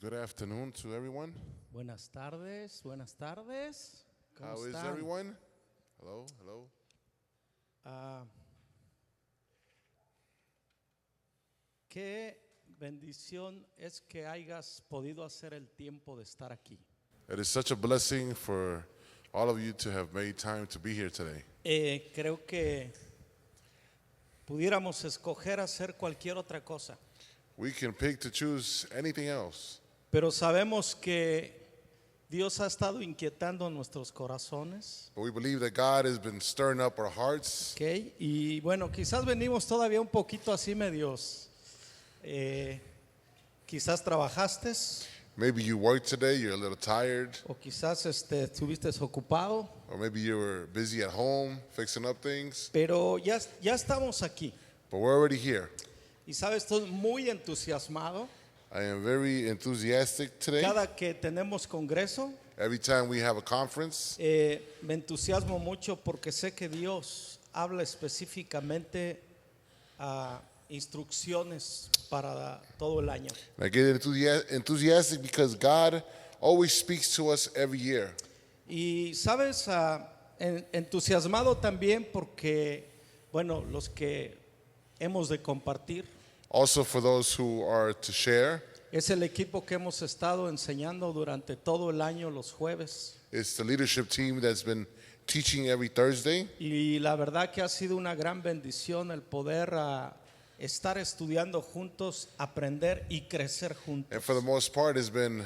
Good afternoon to everyone. Buenas tardes, buenas tardes. ¿Cómo How is están? everyone? Hello, hello. Ah, qué bendición es que hayas podido hacer el tiempo de estar aquí. It is such a blessing for all of you to have made time to be here today. Creo que pudiéramos escoger hacer cualquier otra cosa, We can pick to choose anything else, pero sabemos que Dios ha estado inquietando nuestros corazones. but we believe that God has been stirring up our hearts. Okay, y bueno, quizás venimos todavía un poquito así medios. Quizás trabajaste Maybe you worked today, you're a little tired, o quizás estuviste ocupado, or maybe you were busy at home fixing up things, pero ya estamos aquí. but we're already here. Y sabes, estoy muy entusiasmado. I am very enthusiastic today. Cada que tenemos congreso, Every time we have a conference, me entusiasmo mucho porque sé que Dios habla específicamente a instrucciones para todo el año. I get enthusiastic because God always speaks to us every year. Y sabes, entusiasmado también porque, bueno, los que hemos de compartir, Also for those who are to share, es el equipo que hemos estado enseñando durante todo el año los jueves. it's the leadership team that's been teaching every Thursday. Y la verdad que ha sido una gran bendición el poder estar estudiando juntos, aprender y crecer juntos. And for the most part, it's been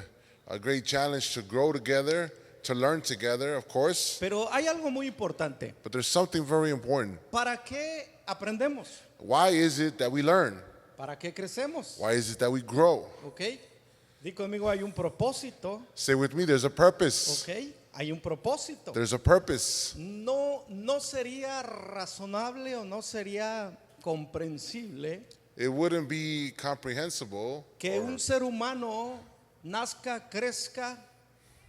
a great challenge to grow together, to learn together, of course. Pero hay algo muy importante. But there's something very important. ¿Para qué aprendemos? Why is it that we learn? ¿Para qué crecemos? Why is it that we grow? ¿Ok? Di conmigo, hay un propósito. Say with me, there's a purpose. ¿Ok? Hay un propósito. There's a purpose. No sería razonable o no sería comprensible It wouldn't be comprehensible que un ser humano nazca, crezca,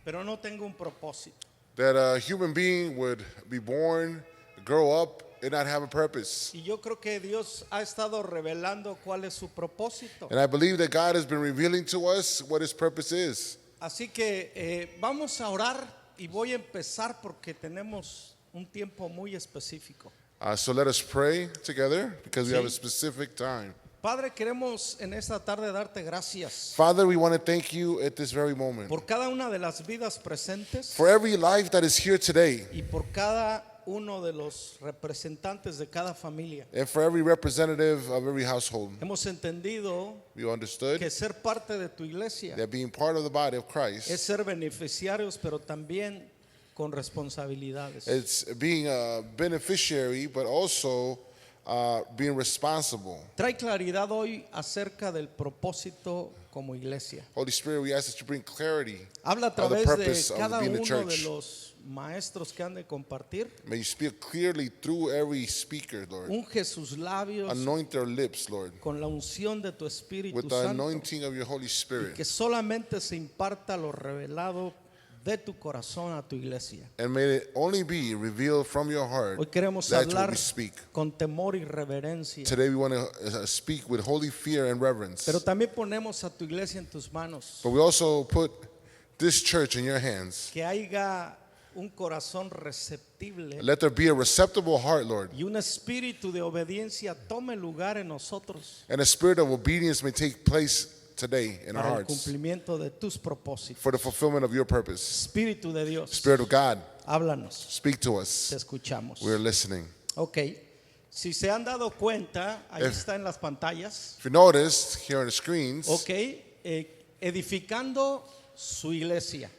pero no tenga un propósito. that a human being would be born, grow up, and not have a purpose. Y yo creo que Dios ha estado revelando cuál es su propósito. And I believe that God has been revealing to us what his purpose is. Así que vamos a orar y voy a empezar porque tenemos un tiempo muy específico. So let us pray together because we have a Sí. specific time. Padre, queremos en esta tarde darte gracias Father, we want to thank you at this very moment por cada una de las vidas presentes for every life that is here today y por cada uno de los representantes de cada familia. and for every representative of every household. Hemos entendido We understood que ser parte de tu iglesia that being part of the body of es Christ, ser beneficiarios, pero también con responsabilidades. it's being a beneficiary, but also being responsible. Trae claridad hoy acerca del propósito como iglesia. Holy Spirit, we ask that you bring clarity Habla a of the través purpose de of cada being the uno de church. los maestros que han de compartir. May you speak clearly through every speaker, Lord. Unge sus labios Anoint their lips, Lord, con la unción de tu Espíritu with the Santo. anointing of your Holy Spirit. Que solamente se imparta lo revelado de tu corazón a tu iglesia. And may it only be revealed from your heart. Hoy queremos That's what hablar we speak. con temor y reverencia. Today we want to speak with holy fear and reverence. Pero también ponemos a tu iglesia en tus manos. But we also put this church in your hands. Que haya un corazón receptible Let there be a receptible heart, Lord, y un espíritu de obediencia tome lugar en nosotros and a spirit of obedience may take place today in our para el hearts cumplimiento de tus propósitos. for the fulfillment of your purpose. Espíritu de Dios, Spirit of God, háblanos, speak to te us. escuchamos. We're listening. Ok, si se han dado cuenta, ahí If- está en las pantallas. If you noticed here on the screens, Ok, edificando su iglesia.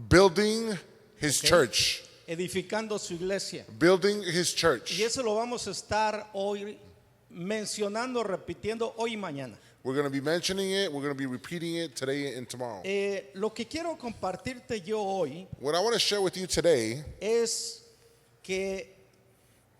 building his Okay. church. Edificando su iglesia. Building his Y church. eso lo vamos a estar hoy mencionando, repitiendo hoy y mañana. We're going to be mentioning it. We're going to be repeating it today and tomorrow. Lo que quiero compartirte yo hoy What I want to share with you today es que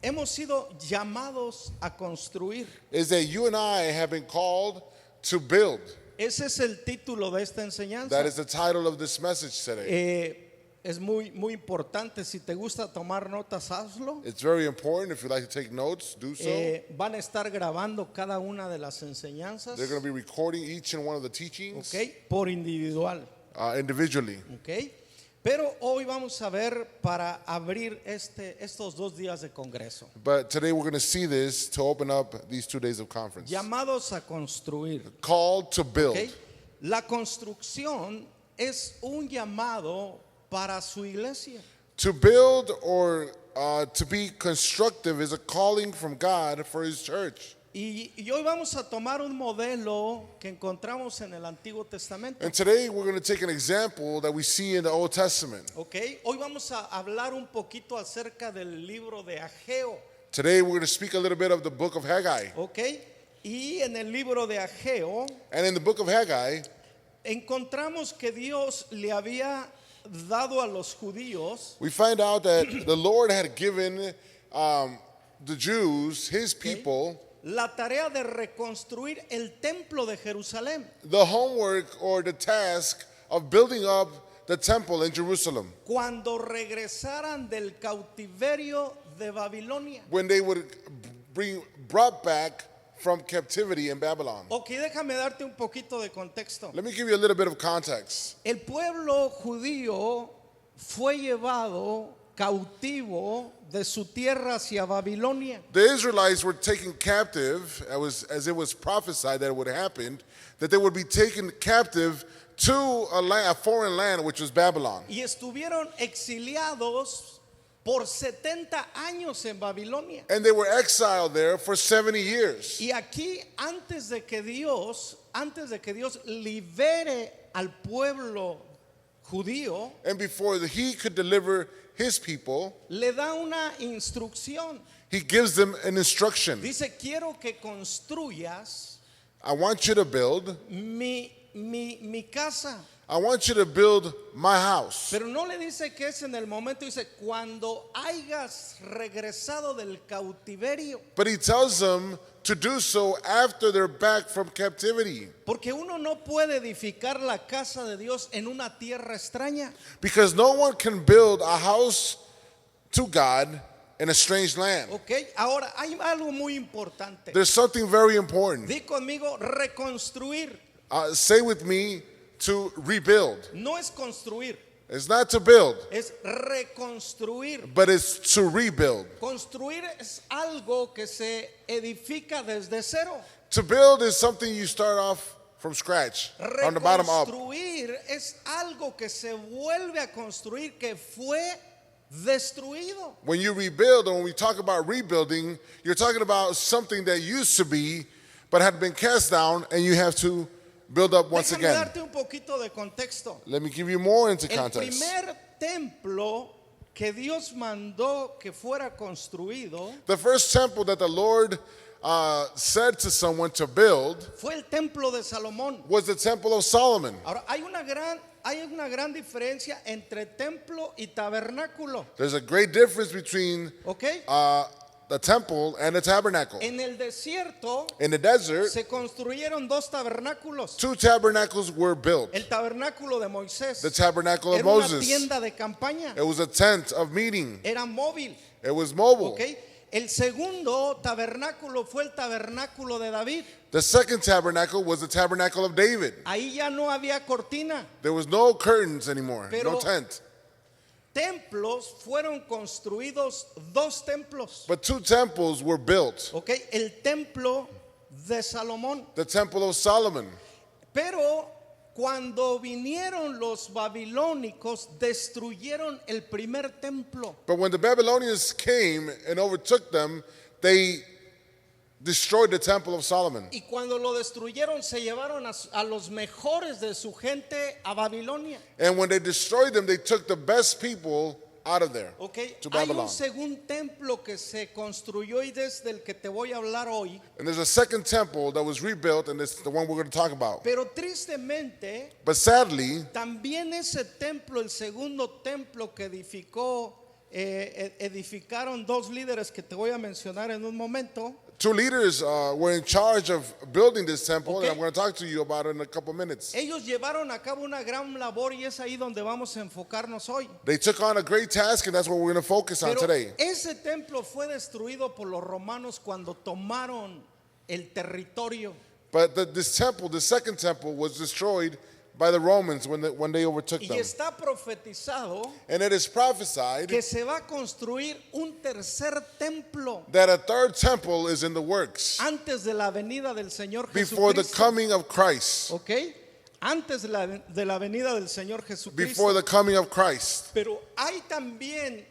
hemos sido llamados a construir. is that you and I have been called to build. Ese es el título de esta enseñanza. That is the title of this message today. es muy importante. Si te gusta tomar notas, hazlo. It's very important. If you like to take notes, do so. Van a estar grabando cada una de las enseñanzas, They're going to be recording each and one of the teachings ¿ok? Por individual, individually. ¿ok? Pero hoy vamos a ver para abrir estos 2 días de congreso, But today we're going to see this to open up these 2 days of conference. llamados a construir, Called to build. ¿ok? La construcción es un llamado para su iglesia. To build or to be constructive is a calling from God for His church. Y hoy vamos a tomar un modelo que encontramos en el Antiguo Testamento. And today we're going to take an example that we see in the Old Testament. Okay, hoy vamos a hablar un poquito acerca del libro de Ageo. Today we're going to speak a little bit of the book of Haggai. Okay, y en el libro de Ageo And in the book of Haggai, encontramos que Dios le había dado a los judíos we find out that the Lord had given the Jews, His people, la tarea de reconstruir el templo de Jerusalén. the homework or the task of building up the temple in Jerusalem Cuando regresaran del cautiverio de Babilonia. when they would be brought back from captivity in Babylon. Ok, déjame darte un poquito de contexto. Let me give you a little bit of context. El pueblo judío fue llevado cautivo de su tierra hacia Babilonia. The Israelites were taken captive, as it was prophesied that it would happen, that they would be taken captive to a foreign land, which was Babylon. Y estuvieron exiliados por 70 años en Babilonia. And they were exiled there for 70 years. Y aquí, antes de que Dios libere al pueblo judío, And before He could deliver His people, le da una instrucción. He gives them an instruction. Dice, quiero que construyas I want you to build, mi casa. I want you to build my house. Pero no le dice que es en el momento, dice, cuando hayas regresado del cautiverio. But He tells them to do so after they're back from captivity. Porque uno no puede edificar la casa de Dios en una tierra extraña. Because no one can build a house to God in a strange land. Ok, ahora hay algo muy importante. There's something very important. Di conmigo, reconstruir. Say with me, to rebuild. No es construir, It's not to build, es reconstruir. but it's to rebuild. Construir es algo que se edifica desde cero. To build is something you start off from scratch, from the bottom up. Reconstruir es algo que se vuelve a construir que fue destruido. When you rebuild, and when we talk about rebuilding, you're talking about something that used to be, but had been cast down, and you have to build up once Déjame again. darte un poquito de contexto. Let me give you more into El context. primer templo que Dios mandó que fuera construido The first temple that the Lord said to someone to build fue el templo de Salomón. was the temple of Solomon. Ahora, hay una gran diferencia entre templo y tabernáculo. There's a great difference between ¿Ok? the temple and the tabernacle. En el desierto In the desert, se construyeron 2 tabernáculos. 2 tabernacles were built. El tabernáculo de Moisés The tabernacle of era una Moses. tienda de campaña. It was a tent of meeting. Era móvil. It was mobile. ¿Ok? El segundo tabernáculo fue el tabernáculo de David. The second tabernacle was the tabernacle of David. Ahí ya no había cortina. There was no curtains anymore, Pero- no tent. Templos fueron construidos 2 templos. But 2 temples were built. ¿Ok? El templo de Salomón. The temple of Solomon. Pero cuando vinieron los babilónicos, destruyeron el primer templo. But when the Babylonians came and overtook them, they destroyed the temple of Solomon. Y cuando lo destruyeron, se llevaron a los mejores de su gente a Babilonia. And when they destroyed them, they took the best people out of there ¿Ok? to Hay un Babylon. segundo templo que se construyó y desde el que te voy a hablar hoy. And there's a second temple that was rebuilt, and it's the one we're going to talk about. Pero tristemente, But sadly, también ese templo, el segundo templo que edificaron 2 líderes que te voy a mencionar en un momento. Two leaders were in charge of building this temple, Okay. and I'm going to talk to you about it in a couple minutes. Ellos llevaron a cabo una gran labor y es ahí donde vamos a enfocarnos hoy. They took on a great task, and that's what we're going to focus on Pero today. ese templo fue destruido por los romanos cuando tomaron el territorio. But this temple, the second temple, was destroyed by the Romans when they overtook Y them. está profetizado And it is prophesied que se va a construir un tercer templo that a third temple is in the works antes de la venida del Señor before the Jesucristo. coming of Christ. ¿Ok? Antes de la venida del Señor Before Jesucristo. the coming of Christ. Pero hay también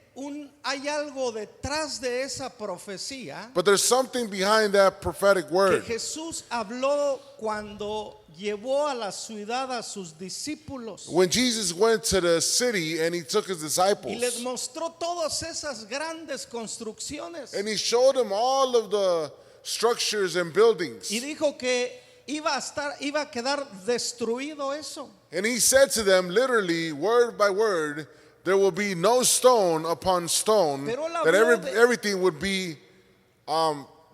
hay algo detrás de esa profecía But there's something behind that prophetic que word. Jesús habló cuando llevó a la ciudad a sus discípulos When Jesus went to the city and he took his y les disciples mostró todas esas grandes construcciones and he showed them all of the structures and buildings. y dijo que iba a quedar destruido eso. And he said to them, literally, word by word, there will be no stone upon stone, Pero él that habló de- everything would be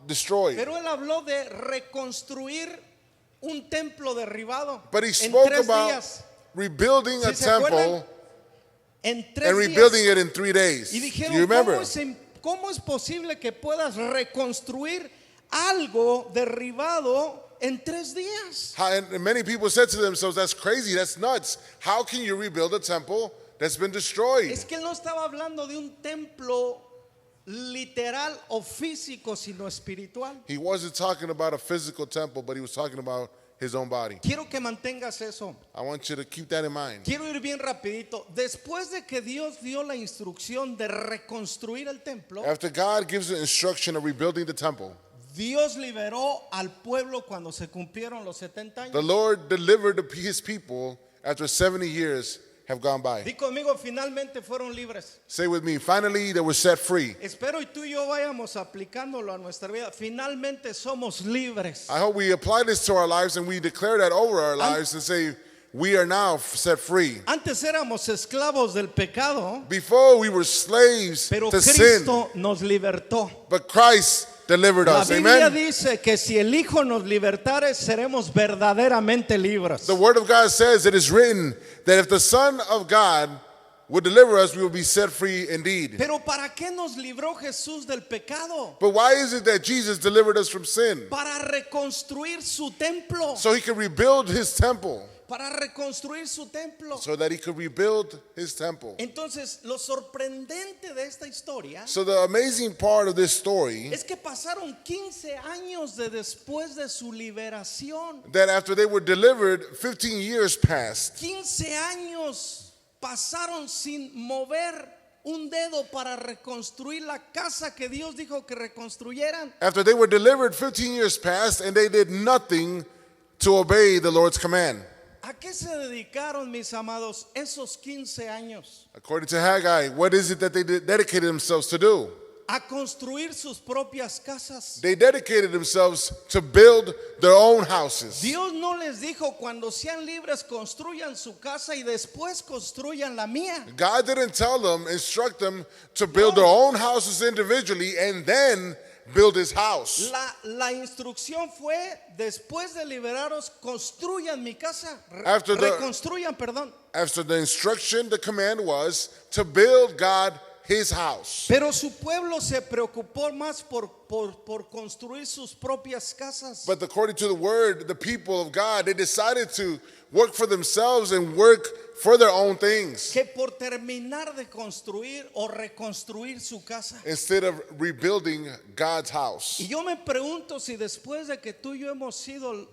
destroyed. Pero él habló de reconstruir un templo derribado But he en spoke 3 about días. rebuilding a ¿Sí se acuerdan? temple En 3 and días. rebuilding it in 3 days. Y Do dijeron, you remember? ¿cómo es posible que puedas reconstruir algo derribado en 3 días? And many people said to themselves, that's crazy, that's nuts. How can you rebuild a temple that's been destroyed? Es que él no estaba hablando de un templo literal o físico, sino espiritual. He wasn't talking about a physical temple, but he was talking about his own body. Quiero que mantengas eso. I want you to keep that in mind. Quiero ir bien rapidito. Después de que Dios dio la instrucción de reconstruir el templo, After God gives the instruction of rebuilding the temple, Dios liberó al pueblo cuando se cumplieron los 70 the años. Lord delivered his people after 70 years have gone by. Di conmigo, finalmente fueron libres. Say with me, finally they were set free. Espero y tú y yo vayamos aplicándolo a nuestra vida. Finalmente somos libres. I hope we apply this to our lives and we declare that over our lives and say, we are now set free. Antes éramos esclavos del pecado, Before we were slaves pero to sin, Cristo nos libertó. but Christ delivered La us. Biblia Amen. dice que si el Hijo nos libertare, seremos verdaderamente libres. The word of God says, it is written that if the Son of God would deliver us, we will be set free indeed. Pero ¿para qué nos libró Jesús del pecado? But why is it that Jesus delivered us from sin? Para reconstruir su templo. So he could rebuild his temple. Para reconstruir su templo. So that he could rebuild his temple. Entonces, lo sorprendente de esta historia So the amazing part of this story, es que pasaron 15 años después de su liberación. that after they were delivered, 15 years passed. 15 años pasaron sin mover un dedo para reconstruir la casa que Dios dijo que reconstruyeran. After they were delivered, 15 years passed, and they did nothing to obey the Lord's command. ¿A qué se dedicaron, mis amados, esos 15 años? According to Haggai, what is it that they dedicated themselves to do? A construir sus propias casas. They dedicated themselves to build their own houses. Dios no les dijo, cuando sean libres construyan su casa y después construyan la mía. God didn't tell them, instruct them to build their own houses individually and then build his house. La instrucción fue, después de liberaros, construyan mi casa. After the- Reconstruyan, perdón. After the instruction, the command was to build God his house. Pero su pueblo se preocupó más por construir sus propias casas. But according to the word, the people of God, they decided to work for themselves and work for their own things Que por terminar de construir o reconstruir su casa. instead of rebuilding God's house. Y yo me pregunto si después de que tú y yo hemos sido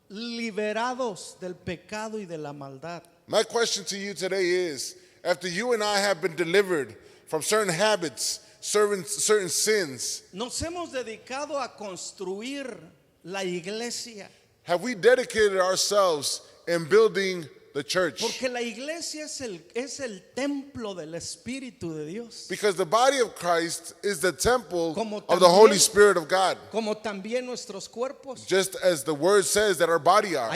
liberados del pecado y de la maldad, My question to you today is, after you and I have been delivered from certain habits, certain sins, nos hemos dedicado a construir la iglesia. have we dedicated ourselves in building the church. Porque la iglesia es el templo del Espíritu de Dios. Because the body of Christ is the temple Como of the Holy también- Spirit of God. Como también nuestros cuerpos. Just as the word says that our bodies are.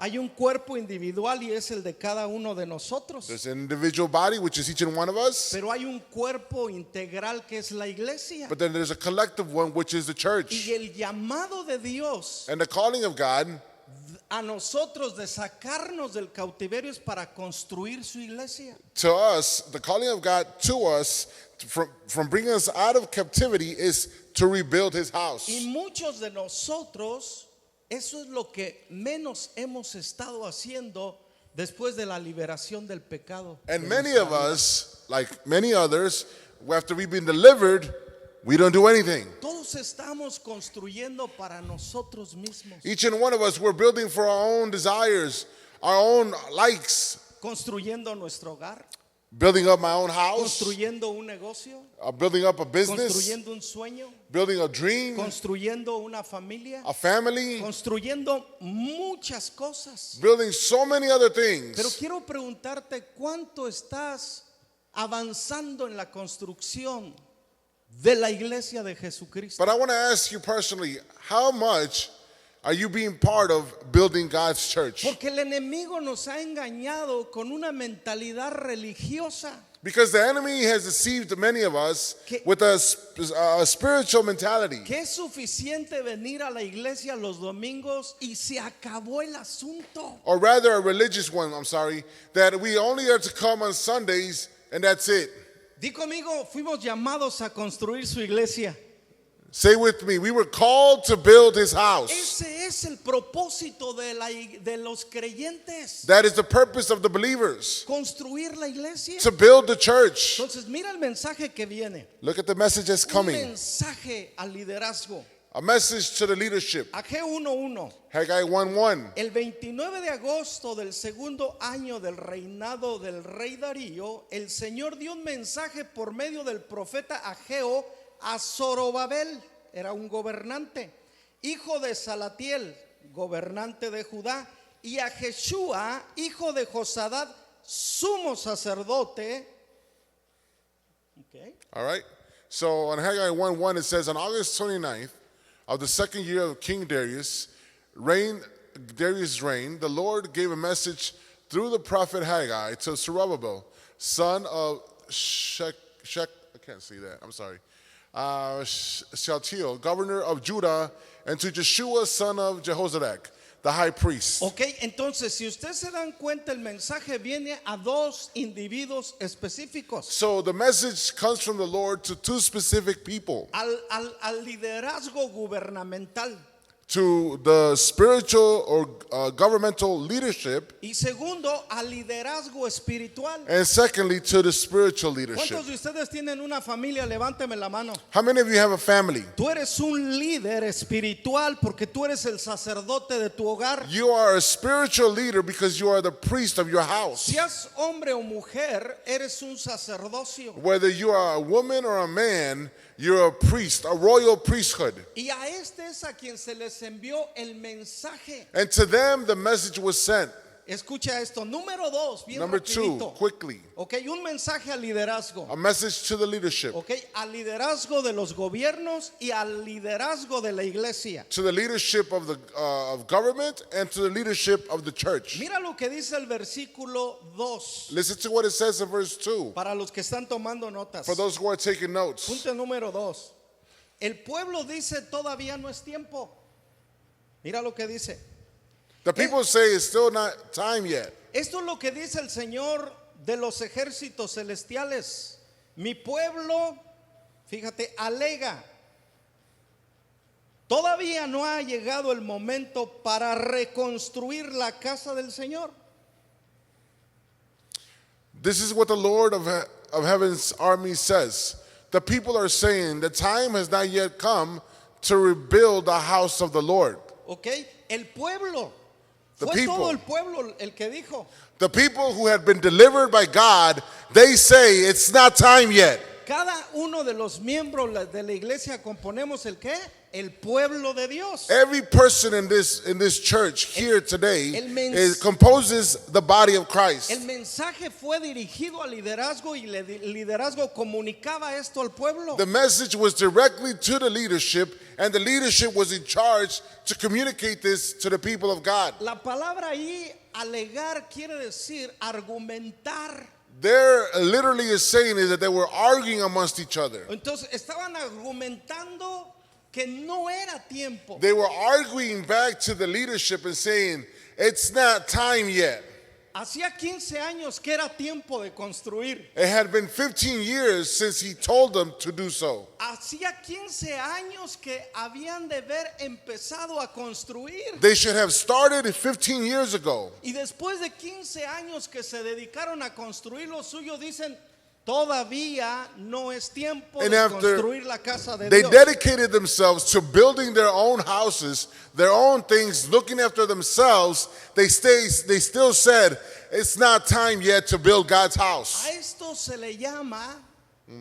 Hay un cuerpo individual y es el de cada uno de nosotros. There's an individual body, which is each and one of us. Pero hay un cuerpo integral que es la iglesia. But then there's a collective one, which is the church. Y el llamado de Dios And the calling of God a nosotros de sacarnos del cautiverio es para construir su iglesia. to us, the calling of God to us from bringing us out of captivity is to rebuild his house. Y muchos de nosotros, eso es lo que menos hemos estado haciendo después de la liberación del pecado. And de many nuestra of vida. us, like many others, after we've been delivered, we don't do anything. Todos estamos construyendo para nosotros mismos, Each and one of us, we're building for our own desires, our own likes, construyendo nuestro hogar, building up my own house, construyendo un negocio, building up a business, construyendo un sueño, building a dream, construyendo una familia, a family, construyendo muchas cosas. building so many other things. Pero quiero preguntarte cuánto estás avanzando en la construcción de la iglesia de Jesucristo. But I want to ask you personally, how much are you being part of building God's church? Porque el enemigo nos ha engañado con una mentalidad religiosa. Because the enemy has deceived many of us Que- with a spiritual mentality. Que es suficiente venir a la iglesia los domingos y se acabó el asunto. Or rather a religious one, that we only are to come on Sundays and that's it. Di conmigo, fuimos llamados a construir su iglesia. Say with me, we were called to build his house. Ese es el propósito de los creyentes. That is the purpose of the believers, Construir la iglesia. to build the church. Entonces, mira el mensaje que viene. Look at the message that's Un coming. mensaje al liderazgo. A message to the leadership. Ageo 1:1. Haggai 1:1. El 29 de agosto del segundo año del reinado del rey Darío, el Señor dio un mensaje por medio del profeta Ageo a Zorobabel, era un gobernante, hijo de Salatiel, gobernante de Judá, y a Jeshua, hijo de Josadad, sumo sacerdote. Okay. All right. So on Haggai 1:1 it says, on August 29th of the second year of King Darius' reign, the Lord gave a message through the prophet Haggai to Zerubbabel, son of I can't see that. I'm sorry. Shealtiel, governor of Judah, and to Joshua, son of Jehozadak, the high priest. Ok, entonces si ustedes se dan cuenta, el mensaje viene a dos individuos específicos. So the message comes from the Lord to two specific people, Al liderazgo gubernamental. to the spiritual or governmental leadership, Y segundo, al liderazgo espiritual. and secondly to the spiritual leadership. ¿Cuántos de ustedes tienen una familia? Levánteme la mano. How many of you have a family? Tú eres un líder espiritual porque tú eres el sacerdote de tu hogar. You are a spiritual leader because you are the priest of your house. Seas hombre o mujer, eres un sacerdocio. Whether you are a woman or a man, you're a priest, a royal priesthood. Y a este es a quien se les envió el mensaje. And to them the message was sent. Escucha esto. Número 2, bien Number 2, rapidito. quickly, Ok, un mensaje al liderazgo. a message to the leadership, Ok, al liderazgo de los gobiernos y al liderazgo de la iglesia. to the leadership of the of government and to the leadership of the church. Mira lo que dice el versículo 2 Listen to what it says in verse 2. para los que están tomando notas. For those who are taking notes. Punto número 2. El pueblo dice todavía no es tiempo. Mira lo que dice. The people say it's still not time yet. Esto es lo que dice el Señor de los ejércitos celestiales. Mi pueblo, fíjate, alega. Todavía no ha llegado el momento para reconstruir la casa del Señor. This is what the Lord of heaven's army says. The people are saying the time has not yet come to rebuild the house of the Lord. ¿Ok? El pueblo. The Fue people. todo el pueblo el que dijo. The people who had been delivered by God, they say it's not time yet. Cada uno de los miembros de la iglesia componemos el qué? el pueblo de Dios. Every person in this church here today el composes the body of Christ. El mensaje fue dirigido al liderazgo y el liderazgo comunicaba esto al pueblo. The message was directly to the leadership, and the leadership was in charge to communicate this to the people of God. La palabra ahí, alegar, quiere decir argumentar. There literally is saying is that they were arguing amongst each other. Entonces estaban argumentando que no era tiempo. They were arguing back to the leadership and saying, it's not time yet. Hacía 15 años que era tiempo de construir. It had been 15 years since he told them to do so. Hacía 15 años que habían de haber empezado a construir. They should have started 15 years ago. Y después de 15 años que se dedicaron a construir lo suyo, dicen, todavía no es tiempo And de after construir la casa de they Dios. dedicated themselves to building their own houses, their own things, looking after themselves, they still said, it's not time yet to build God's house. A esto se le llama,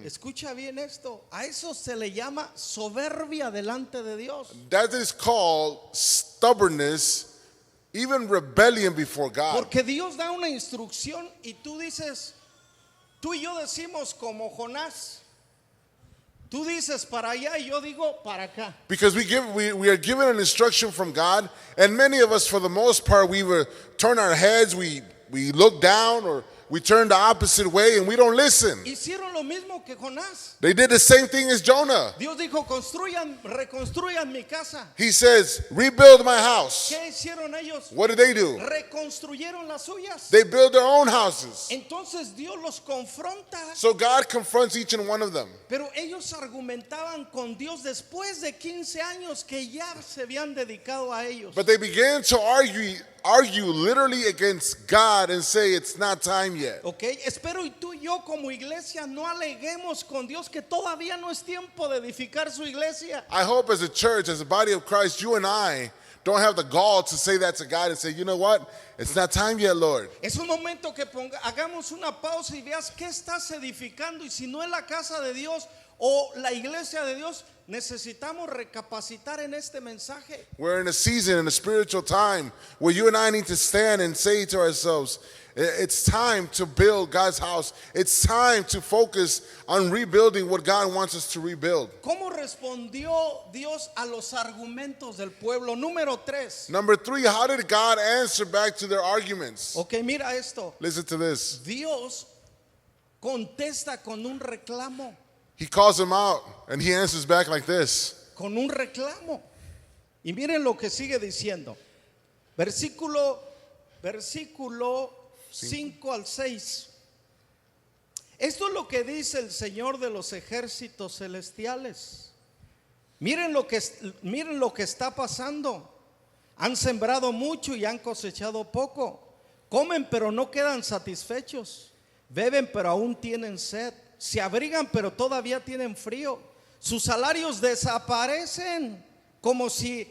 escucha bien esto, a eso se le llama soberbia delante de Dios. That is called stubbornness, even rebellion before God. Porque Dios da una instrucción y tú dices, tú y yo decimos como Jonás. Tú dices para allá y yo digo para acá. Because we are given an instruction from God, and many of us, for the most part, we will turn our heads, we look down, or we turn the opposite way, and we don't listen. Hicieron lo mismo que Jonás. They did the same thing as Jonah. Dios dijo, reconstruyan mi casa. He says, rebuild my house. ¿Qué hicieron ellos? What did they do? Reconstruyeron las suyas. They build their own houses. Entonces Dios los confronta. So God confronts each and one of them. Pero ellos argumentaban con Dios después de 15 años que ya se habían dedicado a ellos. But they began to argue literally against God and say it's not time yet. Ok, espero y tú y yo como iglesia no aleguemos con Dios que todavía no es tiempo de edificar su iglesia. I hope as a church, as a body of Christ, you and I don't have the gall to say that to God and say, you know what? It's not time yet, Lord. Es un momento que hagamos una pausa y veas qué estás edificando, y si no es la casa de Dios o la iglesia de Dios, necesitamos recapacitar en este mensaje. We're in a season, in a spiritual time, where you and I need to stand and say to ourselves, it's time to build God's house. It's time to focus on rebuilding what God wants us to rebuild. ¿Cómo respondió Dios a los argumentos del pueblo? Número 3. Number 3, how did God answer back to their arguments? Ok, mira esto. Listen to this. Dios contesta con un reclamo. He calls them out and he answers back like this. Con un reclamo. Y miren lo que sigue diciendo. Versículo 5 al 6. Esto es lo que dice el Señor de los ejércitos celestiales. Miren lo que está pasando. Han sembrado mucho y han cosechado poco. Comen pero no quedan satisfechos. Beben pero aún tienen sed. Se abrigan pero todavía tienen frío. Sus salarios desaparecen como si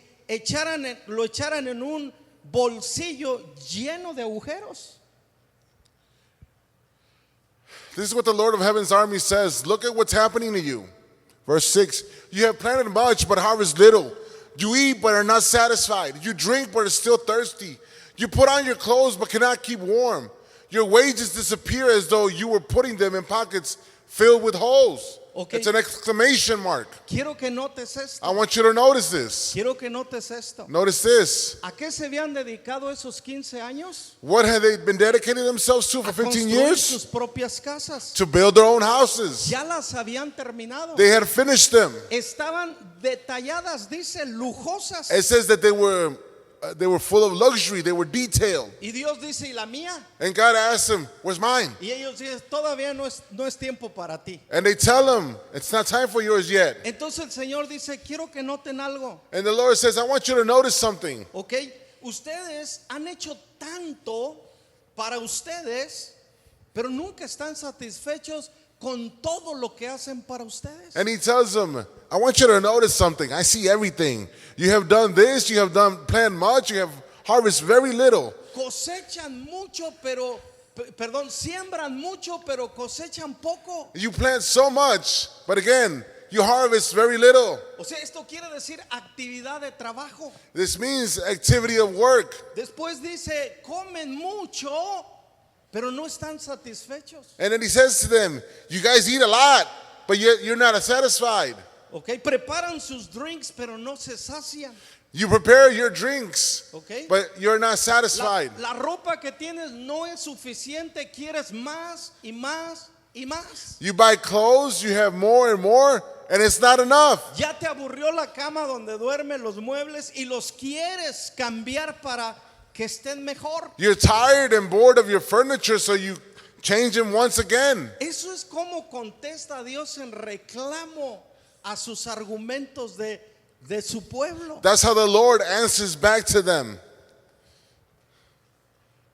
lo echaran en un bolsillo lleno de agujeros. This is what the Lord of Heaven's army says. Look at what's happening to you. Verse 6, you have planted much but harvest little. You eat but are not satisfied. You drink but are still thirsty. You put on your clothes but cannot keep warm. Your wages disappear as though you were putting them in pockets filled with holes. Okay. It's an exclamation mark. Quiero que notes I esto. want you to notice this. Quiero que notes esto. Notice this. ¿A qué se habían dedicado esos 15 años? What have they been dedicating themselves to for A 15 construir years? sus propias casas. To build their own houses. Ya las habían terminado. They had finished them. Estaban detalladas, dice, lujosas. It says that they were full of luxury. They were detailed. Y Dios dice, ¿y la mía? And God asked them, where's mine? Y ellos dicen, todavía no es tiempo para ti. And they tell him, it's not time for yours yet. Entonces el Señor dice, quiero que noten algo. And the Lord says, I want you to notice something. Ok, ustedes han hecho tanto para ustedes, pero nunca están satisfechos con todo lo que hacen para ustedes. And he tells them, I want you to notice something. I see everything. You have done this, you have planned much, you have harvested very little. Cosechan mucho, siembran mucho, pero cosechan poco. You plant so much, but again, you harvest very little. O sea, esto quiere decir actividad de trabajo. This means activity of work. Después dice, comen mucho, pero no están satisfechos. And then he says to them, you guys eat a lot, but you're not satisfied. Ok, preparan sus drinks, pero no se sacian. You prepare your drinks, Ok. but you're not satisfied. La ropa que tienes no es suficiente, quieres más y más y más. You buy clothes, you have more and more, and it's not enough. Ya te aburrió la cama donde duermen los muebles y los quieres cambiar para que estén mejor. You're tired and bored of your furniture, so you change them once again. Eso es como contesta Dios en reclamo a sus argumentos de su pueblo. That's how the Lord answers back to them.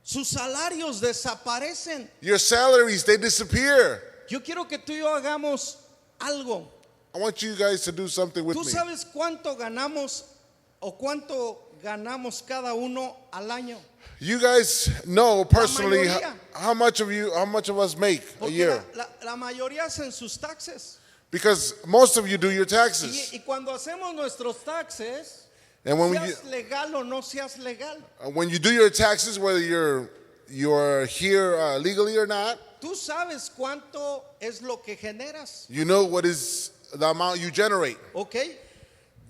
Sus salarios desaparecen. Your salaries, they disappear. Yo quiero que tú y yo hagamos algo. I want you guys to do something with ¿Tú me. sabes cuánto ganamos o cuánto ganamos cada uno al año? You guys know personally mayoría. how much of us make a Porque year. la mayoría hacen sus taxes. Because most of you do your taxes. Y cuando hacemos nuestros taxes, And when seas legal o no seas legal, you do your taxes, whether you're here legally or not, tú sabes cuánto es lo que generas. you know what is the amount you generate. ¿Ok?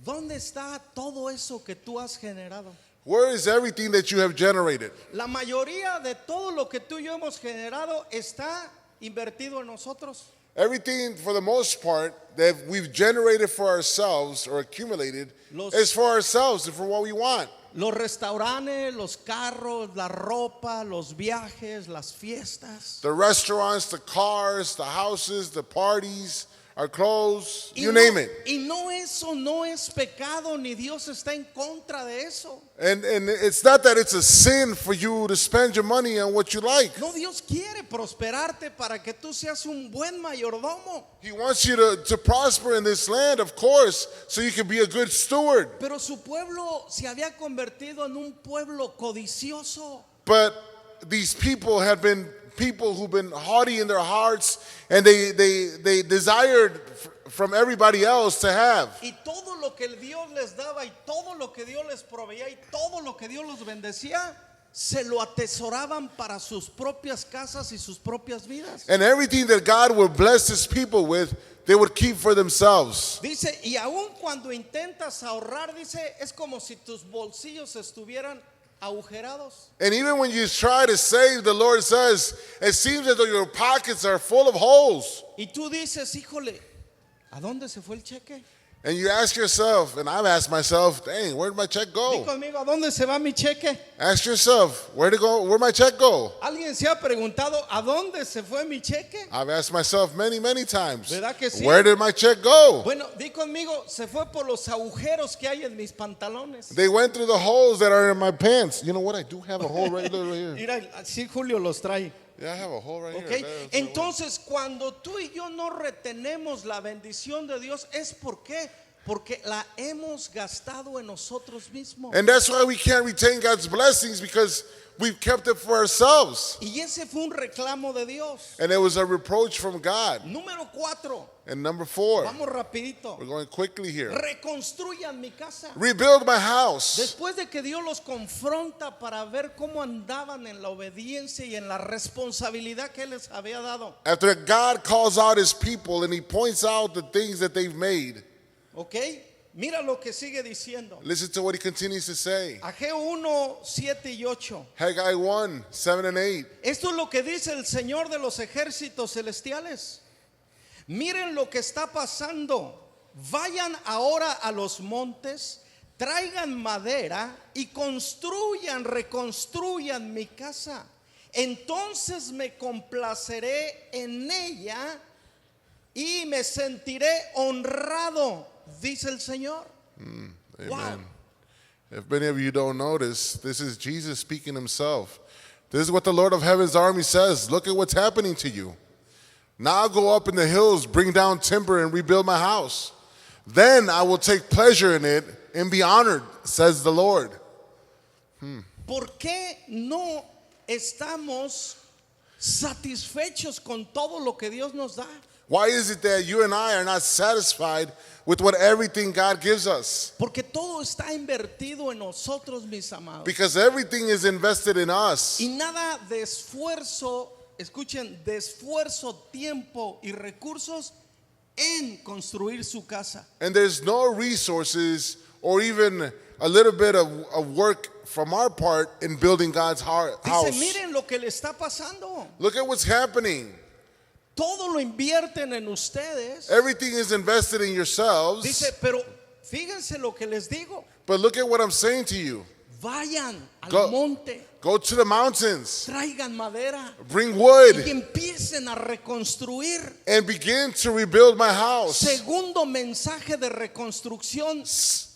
¿Dónde está todo eso que tú has generado? Where is everything that you have generated? La mayoría de todo lo que tú y yo hemos generado está invertido en nosotros. Everything, for the most part, that we've generated for ourselves or accumulated is for ourselves and for what we want. Los restaurantes, los carros, la ropa, los viajes, las fiestas. The restaurants, the cars, the houses, the parties, our clothes, Y you no- name it. Y no, eso no es pecado, ni Dios está en contra de eso. And it's not that it's a sin for you to spend your money on what you like. No, Dios quiere prosperarte para que tú seas un buen mayordomo. He wants you to prosper in this land, of course, so you can be a good steward. Pero su pueblo se había convertido en un pueblo codicioso. But these people had been people who've been haughty in their hearts, and they desired from everybody else to have. Y todo lo que Dios les daba y todo lo que Dios les proveía y todo lo que Dios los bendecía, se lo atesoraban para sus propias casas y sus propias vidas. And everything that God would bless his people with, they would keep for themselves. Dice, y aun cuando intentas ahorrar, dice, es como si tus bolsillos estuvieran agujerados. And even when you try to save, the Lord says, it seems as though your pockets are full of holes. Y tú dices, híjole, ¿a dónde se fue el cheque? And you ask yourself, and I've asked myself, dang, where'd my check Di go? conmigo, ¿a dónde se va mi cheque? Ask yourself, where'd my check go? ¿Alguien se ha preguntado, ¿a dónde se fue mi cheque? I've asked myself many times, ¿Verdad que sí? where did my check go? Bueno, di conmigo, se fue por los agujeros que hay en mis pantalones. They went through the holes that are in my pants. You know what? I do have a hole right here. Mira, así Julio los trae. Yeah, I have a hole right ¿Ok? here. That's- Entonces, cuando tú y yo no retenemos la bendición de Dios, ¿es por qué? Porque la hemos gastado en nosotros mismos. And that's why we can't retain God's blessings, because we've kept it for ourselves. Y ese fue un reclamo de Dios. And it was a reproach from God. Número 4. And number 4, Vamos rapidito. we're going quickly here. Reconstruyan mi casa. Rebuild my house. Después de que Dios los confronta para ver cómo andaban en la obediencia y en la responsabilidad que Él les había dado. After God calls out his people and he points out the things that they've made, ¿Ok? Mira lo que sigue diciendo. listen to what he continues to say. Ageo 1, 7 y 8. Haggai 1, 7 and 8. Esto es lo que dice el Señor de los ejércitos celestiales. Miren lo que está pasando. Vayan ahora a los montes, traigan madera y reconstruyan mi casa. Entonces me complaceré en ella y me sentiré honrado, dice el Señor. Amen. Wow. If many of you don't notice, this is Jesus speaking himself. This is what the Lord of Heaven's army says. Look at what's happening to you. Now I'll go up in the hills, bring down timber, and rebuild my house. Then I will take pleasure in it and be honored, says the Lord. ¿Por qué no estamos satisfechos con todo lo que Dios nos da? Why is it that you and I are not satisfied with what everything God gives us? Porque todo está invertido en nosotros, mis amados. Because everything is invested in us. Y nada de esfuerzo, escuchen, de esfuerzo, tiempo y recursos en construir su casa. And there's no resources or even a little bit of work from our part in building God's house. Dice, miren lo que le está pasando. Look at what's happening. Todo lo invierten en ustedes. Everything is invested in yourselves. Dice, pero fíjense lo que les digo. But look at what I'm saying to you. Vayan al Go. monte, Go to the mountains. traigan madera Bring wood. y empiecen a reconstruir. And begin to rebuild my house. Segundo mensaje de reconstrucción.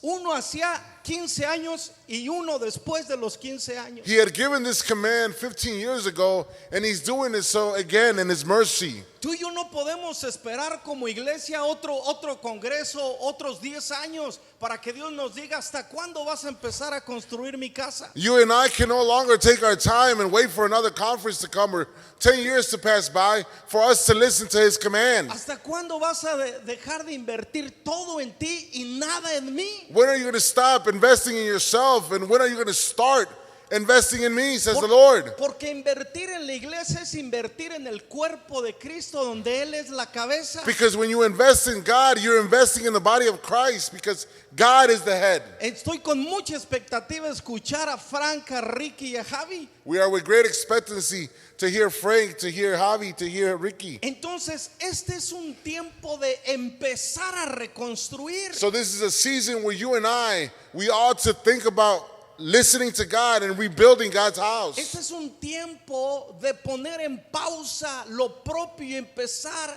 Uno hacía 15 años y uno después de los 15 años. He had given this command 15 years ago, and he's doing it so again in his mercy. Tú y yo no podemos esperar como iglesia otro congreso, otros 10 años para que Dios nos diga hasta cuándo vas a empezar a construir mi casa. You and I can no longer take our time and wait for another conference to come or 10 years to pass by for us to listen to his command. ¿Hasta cuándo vas a dejar de invertir todo en ti y nada en mí? When are you going to stop investing in yourself, and when are you going to start investing in me, says the Lord? Porque invertir en la iglesia es invertir en el cuerpo de Cristo donde Él es la cabeza. Because when you invest in God, you're investing in the body of Christ, because God is the head. Estoy con mucha expectativa de escuchar a Franca, Ricky y a Javi. We are with great expectancy to hear Frank, to hear Javi, to hear Ricky. Entonces, este es un tiempo de empezar a reconstruir. So this is a season where you and I, we ought to think about listening to God and rebuilding God's house. Este es un tiempo de poner en pausa lo propio y empezar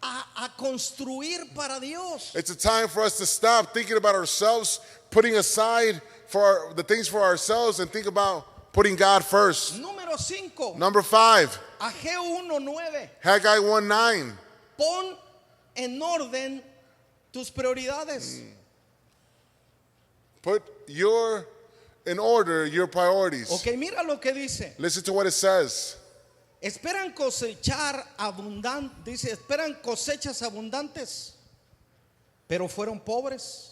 a construir para Dios. It's a time for us to stop thinking about ourselves, putting aside for the things for ourselves, and think about putting God first. Número 5, Number 5, Ageo 1:9. Haggai 1:9. Pon en orden tus prioridades. Put in order your priorities. Ok, mira lo que dice. Listen to what it says. Esperan cosechar dice, esperan cosechas abundantes, pero fueron pobres.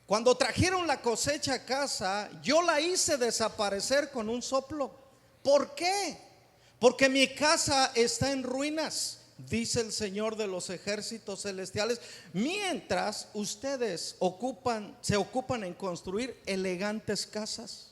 Cuando trajeron la cosecha a casa, yo la hice desaparecer con un soplo. ¿Por qué? Porque mi casa está en ruinas, dice el Señor de los ejércitos celestiales, mientras ustedes se ocupan en construir elegantes casas.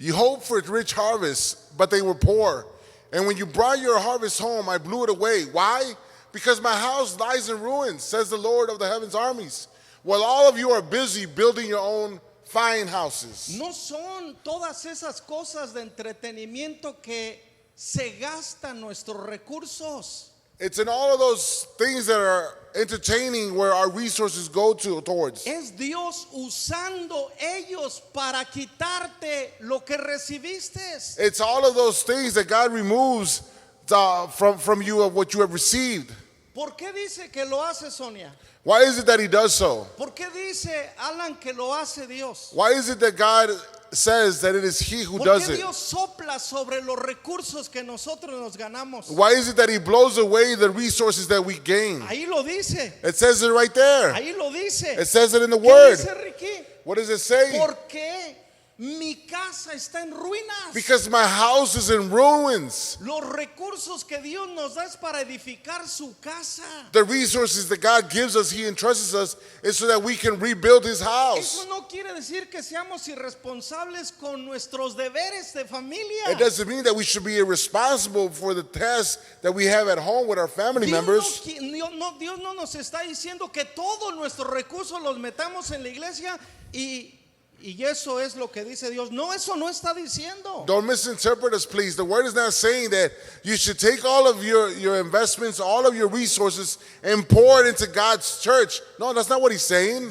You hoped for a rich harvest, but they were poor. And when you brought your harvest home, I blew it away. Why? Because my house lies in ruins, says the Lord of the heaven's armies. While all of you are busy building your own fine houses. No son todas esas cosas de entretenimiento que se gastan nuestros recursos. It's in all of those things that are entertaining where our resources go towards. Es Dios usando ellos para quitarte lo que recibiste. It's all of those things that God removes from you of what you have received. ¿Por qué dice que lo hace, Sonia? Why is it that he does so? ¿Por qué dice Alan que lo hace Dios? Why is it that God says that it is he who ¿Por does qué it? Dios sopla sobre los recursos que nosotros nos ganamos? Why is it that he blows away the resources that we gain? Ahí lo dice. It says it right there. Ahí lo dice. It says it in the ¿Qué word. dice Ricky? What does it say? ¿Por qué mi casa está en ruinas? Because my house is in ruins. Los recursos que Dios nos da es para edificar su casa. The resources that God gives us, he entrusts us, is so that we can rebuild his house. Eso no quiere decir que seamos irresponsables con nuestros deberes de familia. It doesn't mean that we should be irresponsible for the tasks that we have at home with our family members. Dios no nos está diciendo que todos nuestros recursos los metamos en la iglesia y eso es lo que dice Dios. No, eso no está diciendo. Don't misinterpret us, please. The word is not saying that you should take all of your investments, all of your resources, and pour it into God's church. No, that's not what he's saying.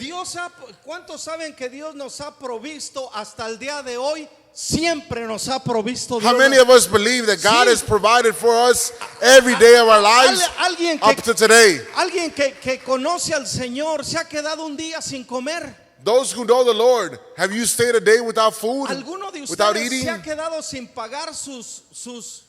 ¿Cuántos saben que Dios nos ha provisto hasta el día de hoy? Siempre nos ha provisto Dios. How many of us believe that God Sí. has provided for us every day of our lives Alguien up to today? Alguien que conoce al Señor se ha quedado un día sin comer. Those who know the Lord, have you stayed a day without food, ¿Alguno de without ustedes eating? se ha quedado sin pagar sus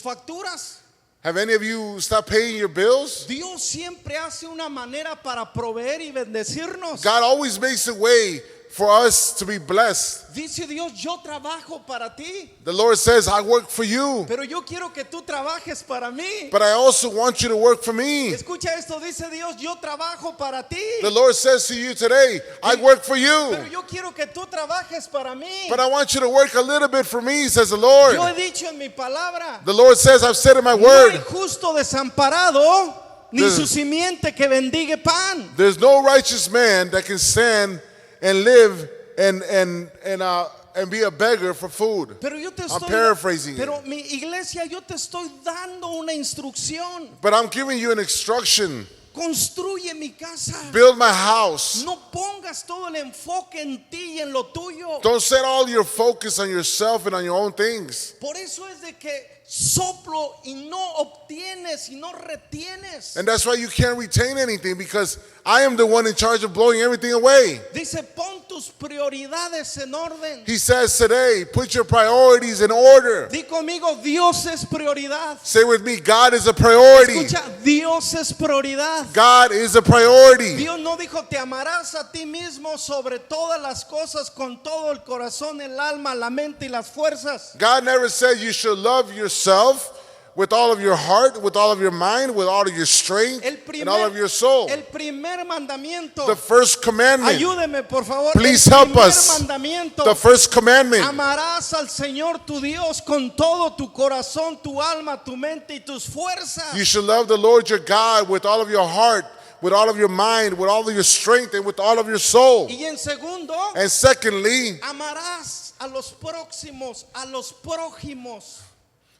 facturas? Have any of you stopped paying your bills? Dios siempre hace una manera para proveer y bendecirnos. God always makes a way for us to be blessed. Dice Dios, yo trabajo para ti, The Lord says, I work for you, pero yo quiero que tú trabajes para mí. but I also want you to work for me. Escucha esto, dice Dios, yo trabajo para ti, The Lord says to you today, I work for pero you, yo quiero que tú trabajes para mí. but I want you to work a little bit for me, says the Yo Lord. he dicho en mi palabra, The Lord says, I've said in my no hay word, justo desamparado, ni There's- su simiente que bendigue pan. there's no righteous man that can stand and live and be a beggar for food. Pero yo te I'm estoy, paraphrasing it. pero mi iglesia, yo te estoy dando una instrucción. But I'm giving you an instruction. Construye mi casa. Build my house. No pongas todo el enfoque en ti y en lo tuyo. Don't set all your focus on yourself and on your own things. Por eso es de que soplo y no obtienes y no retienes. And that's why you can't retain anything, because I am the one in charge of blowing everything away. Dice, pon tus prioridades en orden. He says today, put your priorities in order. Di conmigo, Dios es prioridad. Say with me, God is a priority. Escucha, Dios es prioridad. God is a priority. Dios no dijo, te amarás a ti mismo sobre todas las cosas con todo el corazón, el alma, la mente y las fuerzas. God never said you should love yourself with all of your heart, with all of your mind, with all of your strength, and all of your soul. El primer mandamiento. The first commandment. Ayúdeme, por favor. Please El help primer us. mandamiento. The first commandment. Amarás al Señor tu Dios con todo tu corazón, tu alma, tu mente y tus fuerzas. You should love the Lord your God with all of your heart, with all of your mind, with all of your strength, and with all of your soul. Y en segundo, And secondly, amarás a los próximos, a los prójimos.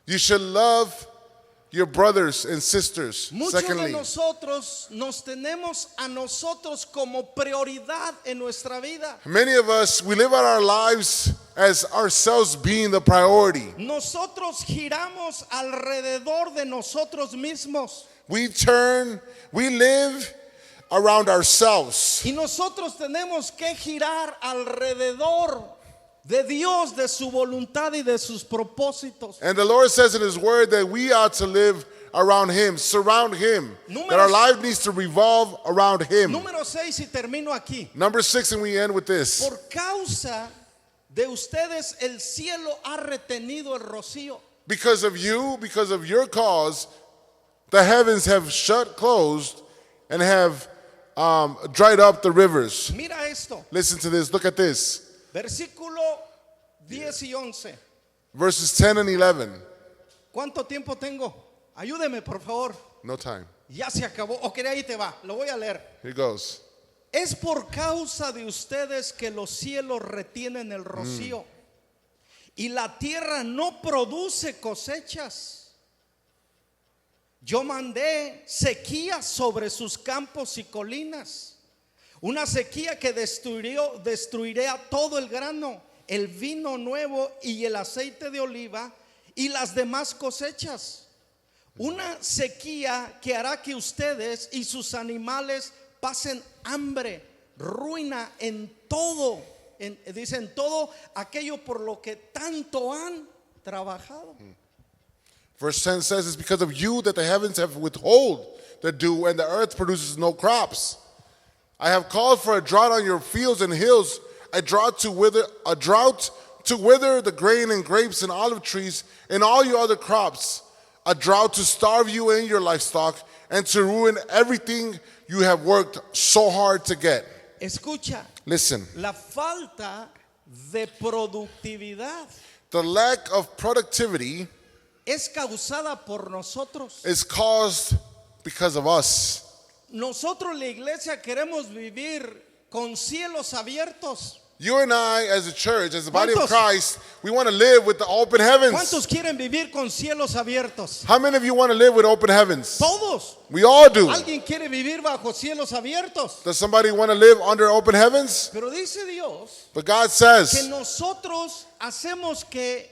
you should love your brothers and sisters. Muchos de Secondly, nosotros nos tenemos a nosotros como prioridad en nuestra vida. many of us, we live out our lives as ourselves being the priority. Nosotros giramos alrededor de nosotros mismos. We live around ourselves. Y nosotros tenemos que girar alrededor de Dios, de su voluntad y de sus propósitos. And the Lord says in His Word that we ought to live around Him, surround Him, that our life needs to revolve around Him. Número 6, y termino aquí. Number 6, and we end with this. Por causa de ustedes el cielo ha retenido el rocío. Because of you, because of your cause, the heavens have closed, and have dried up the rivers. Mira esto, Listen to this. Look at this. versículo 10 y 11. Verses 10 and 11. ¿Cuánto tiempo tengo? Ayúdeme, por favor. No time. Ya se acabó. Ok, ahí te va. Lo voy a leer. Here goes. Es por causa de ustedes que los cielos retienen el rocío y la tierra no produce cosechas. Yo mandé sequía sobre sus campos y colinas, una sequía que destruirá todo el grano, el vino nuevo y el aceite de oliva y las demás cosechas. Una sequía que hará que ustedes y sus animales pasen hambre, ruina en todo, dicen todo aquello por lo que tanto han trabajado. Verse 10 says, it's because of you that the heavens have withhold the dew, and the earth produces no crops. I have called for a drought on your fields and hills, a drought to wither the grain and grapes and olive trees and all your other crops, a drought to starve you and your livestock, and to ruin everything you have worked so hard to get. Escucha, Listen, la falta de productividad the lack of productivity es causada por nosotros. is caused because of us. Nosotros, la iglesia, queremos vivir con cielos abiertos. You and I, as a church, as the body of ¿Cuántos? Christ, we want to live with the open heavens. ¿Cuántos quieren vivir con cielos abiertos? How many of you want to live with open heavens? Todos. We all do. ¿Alguien quiere vivir bajo cielos abiertos? Does somebody want to live under open heavens? Pero dice Dios But God que says nosotros hacemos que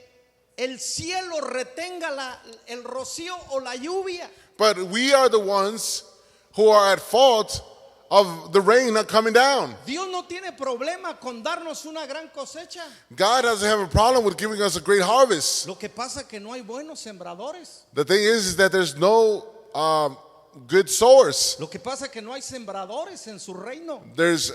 el cielo retenga el rocío o la lluvia. but we are the ones who are at fault of the rain not coming down. Dios no tiene problema con darnos una gran cosecha. God doesn't have a problem with giving us a great harvest. Lo que pasa es que no hay buenos sembradores. The thing is that there's no good sowers. Lo que pasa es que no hay sembradores en su reino. There's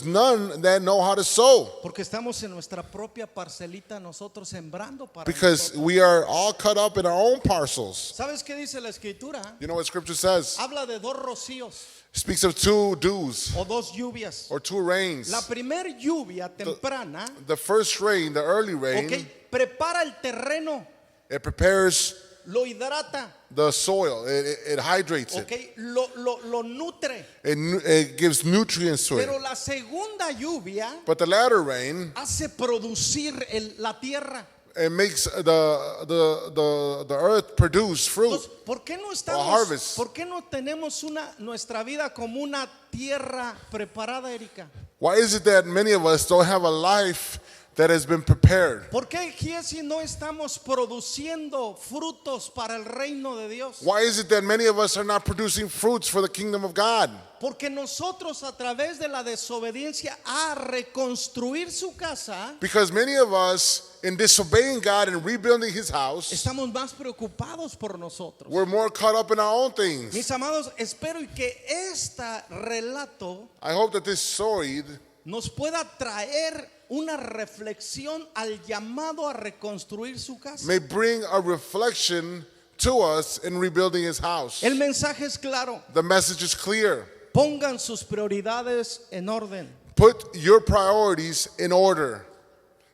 none that know how to sow, Porque estamos en nuestra propia parcelita nosotros sembrando para because nosotros. we are all cut up in our own parcels. ¿Sabes qué dice la escritura? You know what scripture says? Habla de dos rocíos It speaks of two dews o dos lluvias. or two rains. La primer lluvia temprana, The first rain, the early rain, ok, prepara el terreno, it prepares lo hidrata, the soil. It hydrates it. ok, lo nutre. It gives nutrients to it. Pero la segunda lluvia But the latter rain, hace producir la tierra. it makes the earth produce fruit. Entonces, harvest. ¿por qué no tenemos nuestra vida como una tierra preparada, Erika? Why is it that many of us don't have a life that has been prepared? ¿Por qué aquí si no estamos produciendo frutos para el reino de Dios? Why is it that many of us are not producing fruits for the kingdom of God? Porque nosotros a través de la desobediencia a reconstruir su casa Because many of us, in disobeying God and rebuilding His house, estamos más preocupados por nosotros. we're more caught up in our own things. Mis amados, espero y que este relato I hope that this story nos pueda traer una reflexión al llamado a reconstruir su casa. may bring a reflection to us in rebuilding His house. El mensaje es claro. The message is clear. Pongan sus prioridades en orden, Put your priorities in order.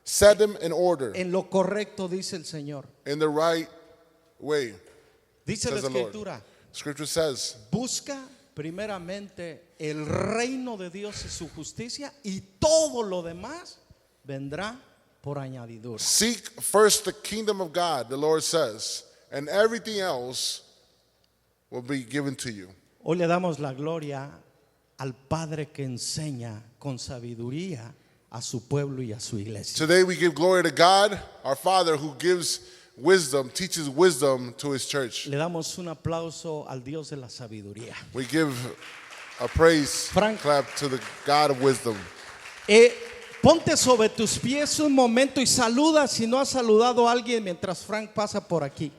Set them in order, en lo correcto, dice el Señor. in the right way, Dice la says the Lord. Escritura, Scripture says, busca primeramente el reino de Dios y su justicia y todo lo demás vendrá por añadidura. seek first the kingdom of God, the Lord says, and everything else will be given to you. Hoy le damos la gloria al Padre que enseña con sabiduría a su pueblo y a su iglesia. Today we give glory to God, our Father, who gives wisdom, teaches wisdom to His church. Le damos un aplauso al Dios de la sabiduría. We give a praise Frank. clap to the God of wisdom. Ponte sobre tus pies un momento y saluda si no has saludado a alguien mientras Frank pasa por aquí.